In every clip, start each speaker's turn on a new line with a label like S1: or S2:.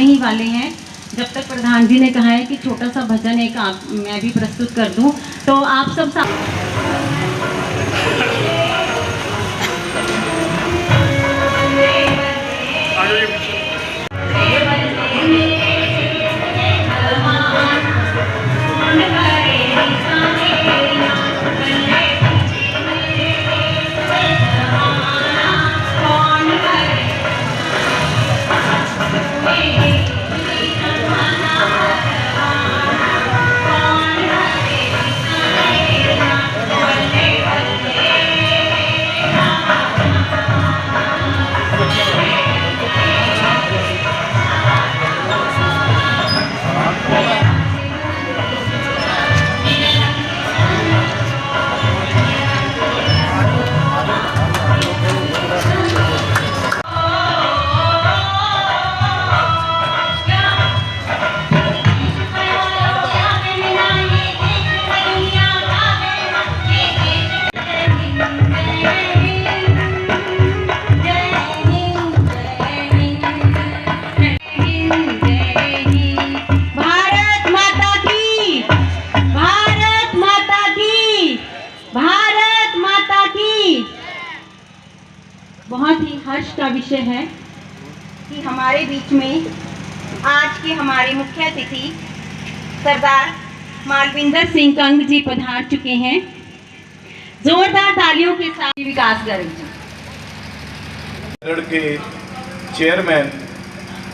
S1: में ही वाले हैं। जब तक प्रधान जी ने कहा है कि छोटा सा भजन एक मैं भी प्रस्तुत कर दूं, तो आप सब बहुत ही हर्ष का विषय है कि हमारे बीच में आज के हमारे मुख्य अतिथि सरदार मालविंदर सिंह कंग जी पधार चुके हैं। जोरदार तालियों के साथ विकास गर्ग जी
S2: के चेयरमैन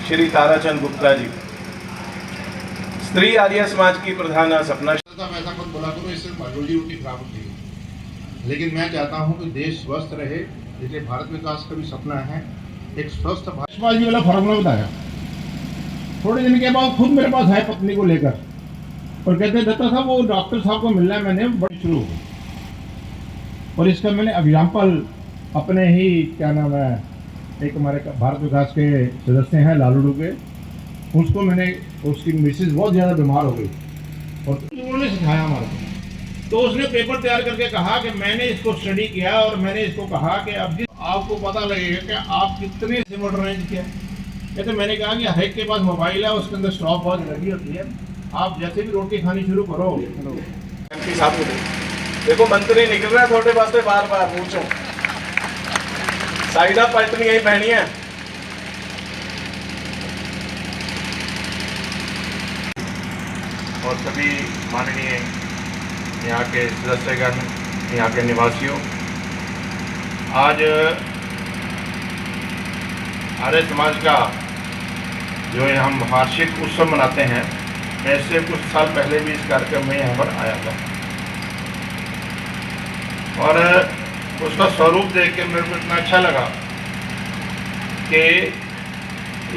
S2: श्री ताराचंद गुप्ता जी, स्त्री आर्य समाज की प्रधान सपना।
S3: मैं ऐसा मत बोला करो, इससे रोजी रोटी खराब होती है, लेकिन मैं चाहता हूँ कि देश स्वस्थ रहे। जैसे भारत विकास का भी सपना है, एक स्वस्थ भाजपा जी वाला फॉर्मूला बताया। थोड़े दिन के बाद खुद मेरे पास है पत्नी को लेकर, और कहते दत्ता साहब वो डॉक्टर साहब को मिलना है, मैंने बड़ी शुरू हो। और इसका मैंने एग्जाम्पल अपने ही क्या नाम है, एक हमारे भारत विकास के सदस्य हैं लालू के, उसको मैंने, उसकी मिसेज बहुत ज़्यादा बीमार हो गई और उन्होंने सिखाया हमारे को। तो उसने पेपर तैयार करके कहा कि मैंने इसको स्टडी किया और मैंने इसको कहा कि अब आपको पता लगेगा कि आप कितने से मॉडर्नाइज किया। कहते मैंने कहा कि हर एक के पास मोबाइल है, उसके अंदर स्टॉप वॉच लगी होती है, आप जैसे भी रोटी खानी शुरू करो।
S2: देखो मंत्री निकल रहा है थोड़े वास्ते, बार बार पूछो साइडा पलटनी ही पैनी है।
S4: और सभी माननीय यहाँ के सदस्यगण, यहाँ के निवासियों, आज आर्य समाज का जो है हम वार्षिक उत्सव मनाते हैं। मैं इससे कुछ साल पहले भी इस कार्यक्रम में यहाँ पर आया था और उसका स्वरूप देख के मेरे को इतना अच्छा लगा कि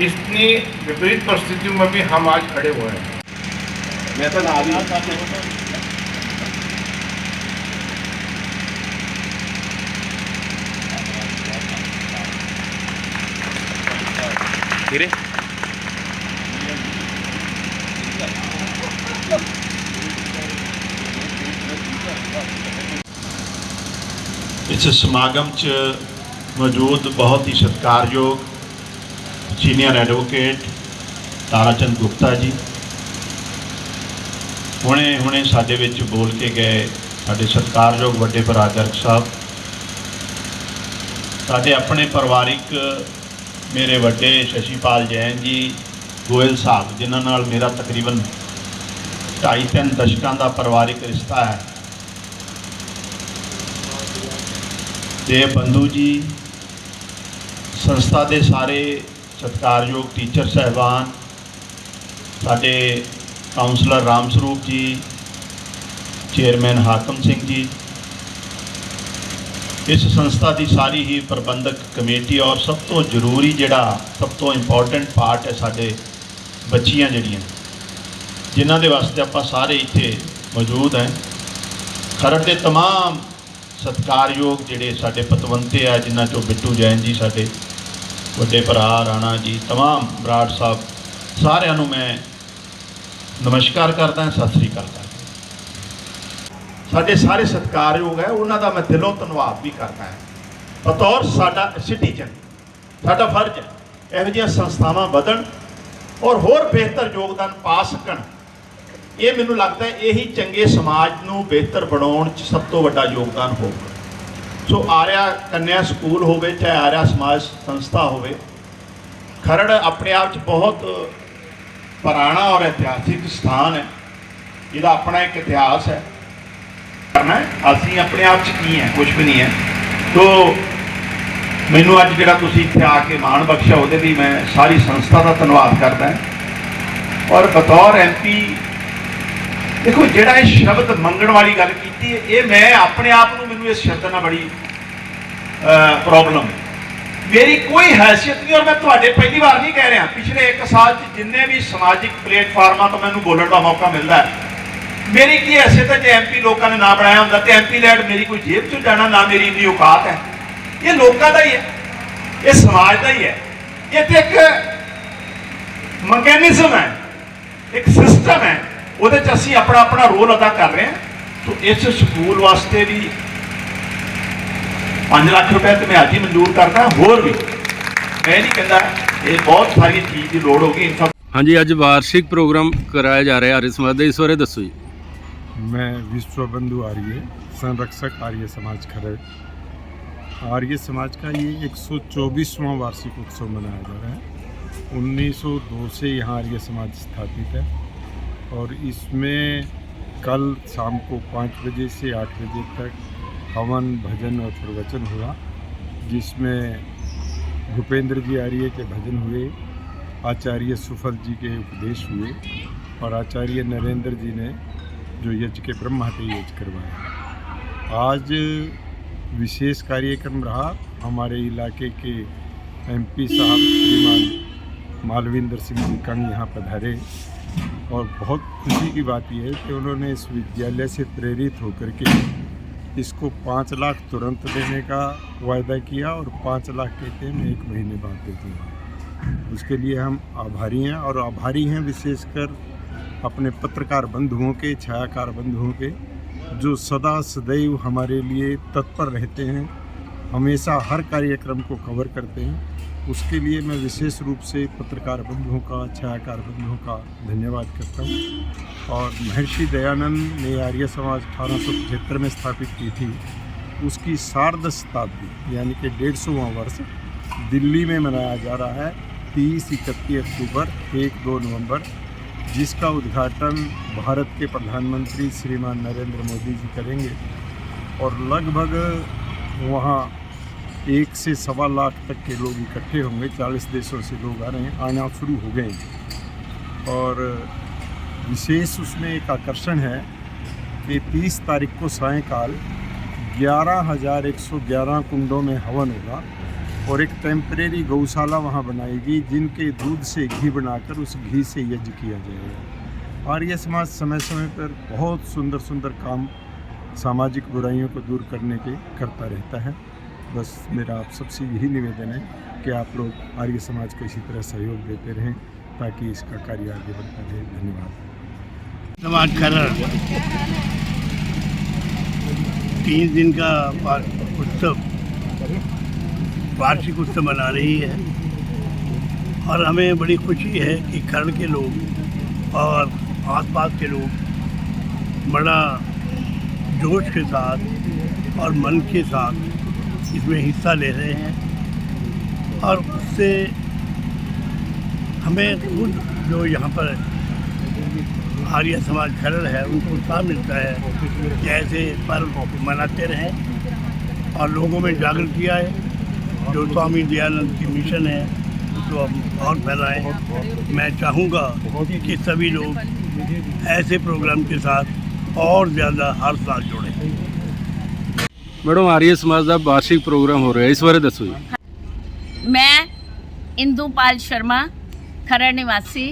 S4: इतनी विपरीत परिस्थितियों में भी हम आज खड़े हुए हैं।
S2: मैं तो ना धीरे
S5: इस समागम च मौजूद बहुत ही सत्कारयोग सीनियर एडवोकेट ताराचंद गुप्ता जी, हुणे साडे विच बोल के गए साडे सत्कारयोग वड्डे भरा गर्ग साहब, साडे अपने परिवारिक मेरे वड्डे शशिपाल जैन जी गोयल साहब, जिन्हां नाल मेरा तकरीबन 2.5-3 दशकों का परिवारिक रिश्ता है, ते बंधु जी, संस्था के सारे सत्कारयोग टीचर साहबान, साडे काउंसलर राम स्वरूप जी, चेयरमैन हाकम सिंह जी, इस संस्था की सारी ही प्रबंधक कमेटी, और सब तो जरूरी जिहड़ा सब तो इंपॉर्टेंट पार्ट है साडे बच्चियां जिहड़ियां, जिन्हां दे वास्ते आपां सारे इत्थे मौजूद हैं। खरड़ के तमाम सत्कारयोग जिहड़े साडे पतवंते आ, जिन्हां चों बिट्टू जैन जी साडे वड्डे भरा, राणा जी, तमाम बराड़ साहब, सारिआं नूं मैं नमस्कार करदा, सत श्री अकाल करदा। साडे सारे सत्कारयोग है, उन्होंने मैं दिलों धन्नवाद भी करता है। बतौर साडा सिटीजन साडा फर्ज है इहो जिहियां संस्थावां वधण, ਔਰ ਹੋਰ ਬਿਹਤਰ ਯੋਗਦਾਨ ਪਾ ਸਕਣ। ਇਹ ਮੈਨੂੰ ਲੱਗਦਾ ਇਹੀ ਚੰਗੇ ਸਮਾਜ ਨੂੰ ਬਿਹਤਰ ਬਣਾਉਣ 'ਚ ਸਭ ਤੋਂ ਵੱਡਾ ਯੋਗਦਾਨ ਹੋਊਗਾ। ਸੋ ਆਰਿਆ ਕੰਨਿਆ ਸਕੂਲ ਹੋਵੇ ਚਾਹੇ ਆਰਿਆ ਸਮਾਜ ਸੰਸਥਾ ਹੋਵੇ, ਖਰੜ ਆਪਣੇ ਆਪ 'ਚ ਬਹੁਤ ਪੁਰਾਣਾ ਔਰ ਇਤਿਹਾਸਿਕ ਸਥਾਨ ਹੈ। ਇਹਦਾ ਆਪਣਾ ਇੱਕ ਇਤਿਹਾਸ ਹੈ। ਕਰਨਾ ਅਸੀਂ ਆਪਣੇ ਆਪ 'ਚ ਕੀ ਹੈ, ਕੁਝ ਵੀ ਨਹੀਂ ਹੈ। ਸੋ ਮੈਨੂੰ ਅੱਜ ਜਿਹੜਾ ਤੁਸੀਂ ਇੱਥੇ ਆ ਕੇ ਮਾਣ ਬਖਸ਼ਿਆ ਉਹਦੇ ਲਈ ਮੈਂ ਸਾਰੀ ਸੰਸਥਾ ਦਾ ਧੰਨਵਾਦ ਕਰਦਾ। ਔਰ ਬਤੌਰ MP देखो ਜਿਹੜਾ ਇਹ ਸ਼ਬਦ ਮੰਗਣ ਵਾਲੀ ਗੱਲ ਕੀਤੀ ਹੈ, ਇਹ ਮੈਂ ਆਪਣੇ ਆਪ ਨੂੰ ਮੈਨੂੰ ਇਸ ਸ਼ਬਦ ਨਾਲ ਬੜੀ ਪ੍ਰੋਬਲਮ ਹੈ। ਮੇਰੀ ਕੋਈ हैसियत नहीं और मैं ਤੁਹਾਡੇ ਪਹਿਲੀ ਵਾਰ नहीं कह रहा। पिछले 1 साल 'ਚ जिन्ने भी समाजिक प्लेटफार्मां ਤੋਂ ਮੈਨੂੰ ਬੋਲਣ ਦਾ ਮੌਕਾ ਮਿਲਦਾ ਹੈ, मेरी की हैसियत है जे MP ਲੋਕਾਂ ਨੇ ਨਾ ਬਣਾਇਆ ਹੁੰਦਾ ਤੇ MP ਲੈਡ ਮੇਰੀ ਕੋਈ ਜੇਬ 'ਚੋਂ ਜਾਣਾ ਨਾ ਮੇਰੀ ਇੰਨੀ ਔਕਾਤ ਹੈ। ਇਹ ਲੋਕਾਂ ਦਾ ਹੀ ਹੈ, ਇਹ ਸਮਾਜ ਦਾ ਹੀ ਹੈ। ਇਹ ਤੇ ਇੱਕ ਮਕੈਨਿਜ਼ਮ ਹੈ, ਇੱਕ ਸਿਸਟਮ ਹੈ, ਉਹਦੇ 'ਚ ਅਸੀਂ ਆਪਣਾ ਆਪਣਾ ਰੋਲ ਅਦਾ ਕਰ ਰਹੇ ਹਾਂ। ਸੋ ਇਸ ਸਕੂਲ ਵਾਸਤੇ ਵੀ 5 ਲੱਖ रुपए तो मैं आज ही मंजूर करता। होर भी मैं नहीं कहता, ये बहुत सारी चीज़ की लोड़ होगी।
S6: हाँ जी, अज वार्षिक प्रोग्राम कराया जा रहा है आर्य समाज का, इस बारे दसो जी।
S7: मैं विश्व बंधु आर्य संरक्षक आर्य समाज खरड़। आर्य समाज का ये 124वां वार्षिक उत्सव मनाया जा रहा है। 1902 से यहाँ आर्य समाज स्थापित है और इसमें कल शाम को 5 बजे से 8 बजे तक हवन भजन और प्रवचन हुआ, जिसमें भूपेंद्र जी आर्य के भजन हुए, आचार्य सुफल जी के उपदेश हुए और आचार्य नरेंद्र जी ने जो यज्ञ के ब्रह्माहत्य यज्ञ करवाया। आज विशेष कार्यक्रम रहा। हमारे इलाके के MP साहब श्रीमान मालविंदर सिंह जी कंग यहाँ पधारे और बहुत खुशी की बात यह है कि उन्होंने इस विद्यालय से प्रेरित होकर के इसको 5 लाख तुरंत देने का वायदा किया और 5 लाख कहते हैं 1 महीने बाद देते हैं। उसके लिए हम आभारी हैं और आभारी हैं विशेषकर अपने पत्रकार बंधुओं के, छायाकार बंधुओं के, जो सदा सदैव हमारे लिए तत्पर रहते हैं, हमेशा हर कार्यक्रम को कवर करते हैं। उसके लिए मैं विशेष रूप से पत्रकार बंधुओं का, छायाकार बंधुओं का धन्यवाद करता हूँ। और महर्षि दयानंद ने आर्य समाज 1875 में स्थापित की थी, उसकी सार्ध शताब्दी यानी कि 150वां वर्ष दिल्ली में मनाया जा रहा है 30, 31 अक्टूबर, 1, 2 नवंबर, जिसका उद्घाटन भारत के प्रधानमंत्री श्रीमान नरेंद्र मोदी जी करेंगे। और लगभग वहाँ 1 से 1.25 लाख तक के लोग इकट्ठे होंगे। 40 देशों से लोग आ रहे हैं, आना शुरू हो गए हैं। और विशेष उसमें एक आकर्षण है कि 30 तारीख को सायंकाल 11,111 कुंडों में हवन होगा और एक टेम्परेरी गौशाला वहाँ बनाएगी, जिनके दूध से घी बनाकर उस घी से यज्ञ किया जाएगा। आर्य समाज समय समय पर बहुत सुंदर सुंदर काम सामाजिक बुराइयों को दूर करने के करता रहता है। बस मेरा आप सबसे यही निवेदन है कि आप लोग आर्य समाज को इसी तरह सहयोग देते रहें ताकि इसका कार्य आगे बढ़ता रहे। धन्यवाद।
S8: समाज खरड़ 3 दिन का उत्सव, वार्षिक उत्सव मना रही है और हमें बड़ी खुशी है कि खरड़ के लोग और आसपास के लोग बड़ा जोश के साथ और मन के साथ इसमें हिस्सा ले रहे हैं। और उससे हमें खुद जो यहाँ पर आर्य समाज खरड़ है उनको उत्साह मिलता है कि ऐसे पर्व मनाते रहें और लोगों में जागृत किया है। जो स्वामी दयानंद की मिशन है उसको हम और फैलाएं। मैं चाहूँगा कि सभी लोग ऐसे प्रोग्राम के साथ और ज़्यादा हर साल जुड़ें।
S6: मैडम, आर्य समाज का वार्षिक प्रोग्राम हो रहा है, इस बारे दसो जी।
S9: मैं इंदुपाल शर्मा, खरड़ निवासी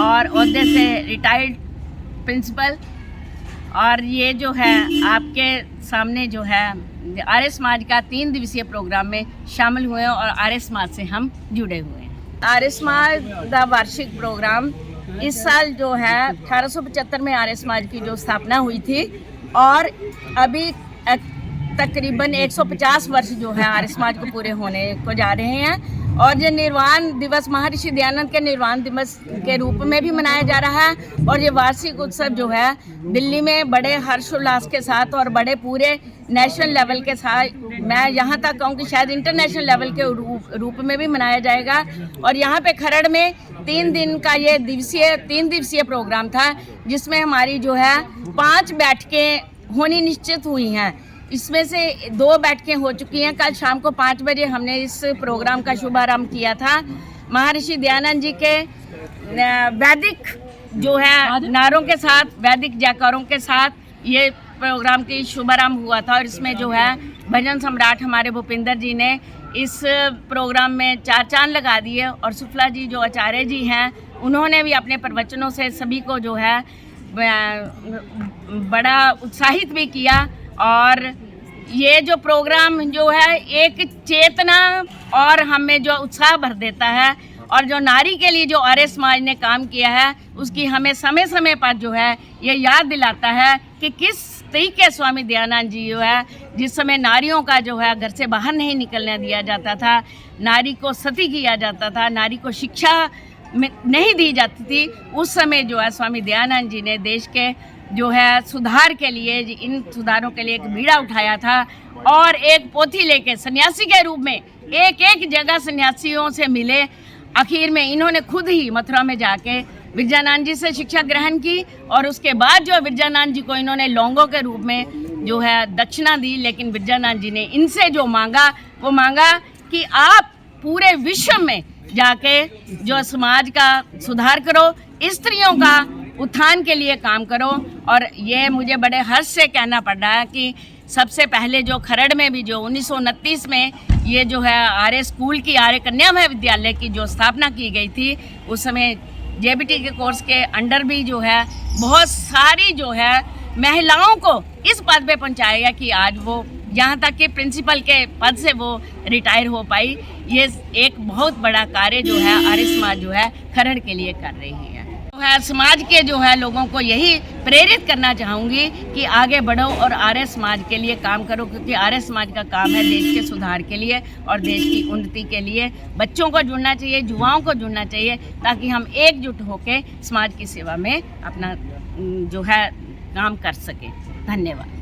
S9: और ओहदे से रिटायर्ड प्रिंसिपल, और ये जो है आपके सामने जो है आर्य समाज का 3 दिवसीय प्रोग्राम में शामिल हुए हैं और आर्य समाज से हम जुड़े हुए हैं। आर्य समाज का वार्षिक प्रोग्राम इस साल जो है 1875 में आर्य समाज की जो स्थापना हुई थी और अभी तकरीबन 150 वर्ष जो है आर्य समाज को पूरे होने को जा रहे हैं। और ये निर्वाण दिवस महर्षि दयानंद के निर्वाण दिवस के रूप में भी मनाया जा रहा है। और ये वार्षिक उत्सव जो है दिल्ली में बड़े हर्षोल्लास के साथ और बड़े पूरे नेशनल लेवल के साथ, मैं यहाँ तक कहूँ कि शायद इंटरनेशनल लेवल के रूप में भी मनाया जाएगा। और यहाँ पे खरड़ में 3 दिन का ये 3 दिवसीय प्रोग्राम था, जिसमें हमारी जो है 5 बैठकें होनी निश्चित हुई हैं। इसमें से 2 बैठकें हो चुकी हैं। कल शाम को 5 बजे हमने इस प्रोग्राम का शुभारंभ किया था। महर्षि दयानंद जी के वैदिक जो है नारों के साथ, वैदिक जयकारों के साथ ये प्रोग्राम की शुभारंभ हुआ था। और इसमें जो है भजन सम्राट हमारे भूपिंदर जी ने इस प्रोग्राम में 4 चांद लगा दिए। और सुफला जी जो आचार्य जी हैं, उन्होंने भी अपने प्रवचनों से सभी को जो है बड़ा उत्साहित भी किया। और ये जो प्रोग्राम जो है एक चेतना और हमें जो उत्साह भर देता है, और जो नारी के लिए जो आर्य समाज ने काम किया है उसकी हमें समय समय पर जो है ये याद दिलाता है कि किस तरीके स्वामी दयानंद जी जो है, जिस समय नारियों का जो है घर से बाहर नहीं निकलने दिया जाता था, नारी को सती किया जाता था, नारी को शिक्षा नहीं दी जाती थी, उस समय जो है स्वामी दयानंद जी ने देश के जो है सुधार के लिए, इन सुधारों के लिए एक बीड़ा उठाया था। और एक पोथी लेके सन्यासी के रूप में एक जगह सन्यासियों से मिले। आखिर में इन्होंने खुद ही मथुरा में जाके विरजानंद जी से शिक्षा ग्रहण की। और उसके बाद जो विरजानंद जी को इन्होंने लौंगों के रूप में जो है दक्षिणा दी। लेकिन विरजानंद जी ने इनसे जो मांगा, वो मांगा कि आप पूरे विश्व में जाके जो समाज का सुधार करो, स्त्रियों का उत्थान के लिए काम करो। और ये मुझे बड़े हर्ष से कहना पड़ रहा है कि सबसे पहले जो खरड़ में भी जो 1929 में ये जो है आर्य स्कूल की, आर्य कन्या महाविद्यालय की जो स्थापना की गई थी, उस समय जेबीटी के कोर्स के अंडर भी जो है बहुत सारी जो है महिलाओं को इस पद पे पहुंचाया गया कि आज वो यहाँ तक कि प्रिंसिपल के पद से वो रिटायर हो पाई। ये एक बहुत बड़ा कार्य जो है आर्य समाज जो है खरड़ के लिए कर रही है। समाज के जो है लोगों को यही प्रेरित करना चाहूँगी कि आगे बढ़ो और आर्य समाज के लिए काम करो, क्योंकि आर्य समाज का काम है देश के सुधार के लिए और देश की उन्नति के लिए। बच्चों को जुड़ना चाहिए, युवाओं को जुड़ना चाहिए, ताकि हम एकजुट होकर समाज की सेवा में अपना जो है काम कर सकें। धन्यवाद।